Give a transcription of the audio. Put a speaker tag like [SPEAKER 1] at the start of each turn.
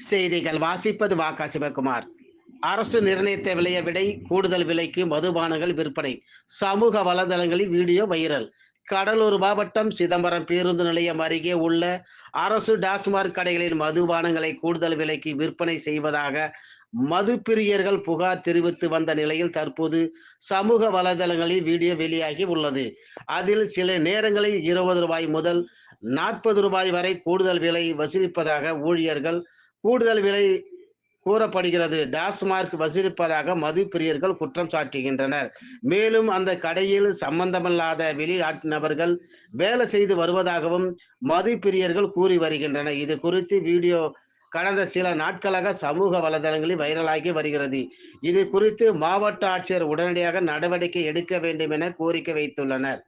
[SPEAKER 1] செய்திகள் வாசிப்பது வாக்கா சிவகுமார். அரசு நிர்ணயித்த விலையை விட கூடுதல் விலைக்கு மதுபானங்கள் விற்பனை. சமூக வலைதளங்களில் வீடியோ வைரல். கடலூர் மாவட்டம் சிதம்பரம் பேருந்து நிலையம் அருகே உள்ள அரசு டாஸ்மாக் கடைகளில் மதுபானங்களை கூடுதல் விலைக்கு விற்பனை செய்வதாக மது பிரியர்கள் புகார் தெரிவித்து வந்த நிலையில் தற்போது சமூக வலைதளங்களில் வீடியோ வெளியாகி உள்ளது. அதில் சில நேரங்களில் ரூபாய் 20 முதல் ரூபாய் 40 வரை கூடுதல் விலை வசூலிப்பதாக ஊழியர்கள் கூடுதல் விலை கூறப்படுகிறது. டாஸ்மாக் வசூலிப்பதாக மது பிரியர்கள் குற்றம் சாட்டுகின்றனர். மேலும் அந்த கடையில் சம்பந்தமில்லாத வெளிநாட்டு நபர்கள் வேலை செய்து வருவதாகவும் மது பிரியர்கள் கூறி வருகின்றனர். இது குறித்து வீடியோ கடந்த சில நாட்களாக சமூக வலைதளங்களில் வைரலாகி வருகிறது. இது குறித்து மாவட்ட ஆட்சியர் உடனடியாக நடவடிக்கை எடுக்க வேண்டும் என கோரிக்கை வைத்துள்ளனர்.